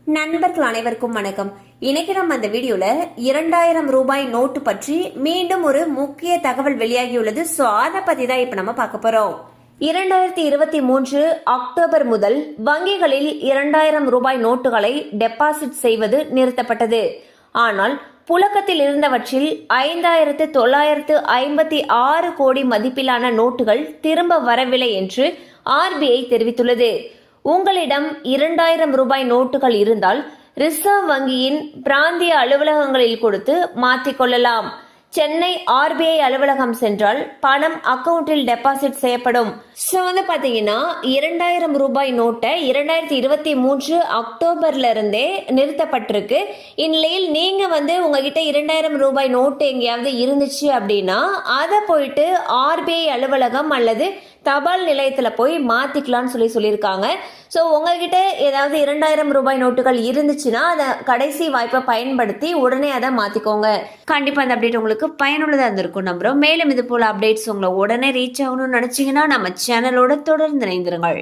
நண்பர்கள் அனைவருக்கும் வணக்கம். இன்னைக்கு நம்ம அந்த வீடியோல 2000 ரூபாய் நோட்டு பற்றி மீண்டும் ஒரு முக்கிய தகவல் வெளியாகியுள்ளது. சோ அதை பத்தி தான் இப்ப நம்ம பார்க்க போறோம். 2023 அக்டோபர் முதல் வங்கிகளில் 2000 ரூபாய் நோட்டுகளை டெபாசிட் செய்வது நிறுத்தப்பட்டது. ஆனால் புழக்கத்தில் இருந்தவற்றில் 5956 கோடி மதிப்பிலான நோட்டுகள் திரும்ப வரவில்லை என்று RBI தெரிவித்துள்ளது. உங்களிடம் 2000 ரூபாய் நோட்டுகள் இருந்தால் ரிசர்வ் வங்கியின் பிராந்திய அலுவலகங்களில் கொடுத்து மாற்றிக்கொள்ளலாம். சென்னை RBI அலுவலகம் சென்றால் பணம் அக்கவுண்டில் டெபாசிட் செய்யப்படும். ஸோ வந்து பார்த்தீங்கன்னா 2000 ரூபாய் நோட்டை 2023 அக்டோபர்ல இருந்தே நிறுத்தப்பட்டிருக்கு. இந்நிலையில் நீங்க உங்ககிட்ட 2000 ரூபாய் நோட்டு எங்கேயாவது இருந்துச்சு அப்படின்னா அதை போயிட்டு RBI அலுவலகம் அல்லது தபால் நிலையத்துல போய் மாத்திக்கலாம்னு சொல்லியிருக்காங்க. ஸோ உங்ககிட்ட ஏதாவது 2000 ரூபாய் நோட்டுகள் இருந்துச்சுன்னா அதை கடைசி வாய்ப்பை பயன்படுத்தி உடனே அதை மாத்திக்கோங்க. கண்டிப்பா அந்த அப்டேட் உங்களுக்கு பயனுள்ளதா இருந்திருக்கும் நம்புறோம். மேலும் இது போல அப்டேட்ஸ் உங்களை உடனே ரீச் ஆகணும்னு நினைச்சீங்கன்னா நம்ம சேனலோட தொடர்ந்து இணைந்திருங்கள்.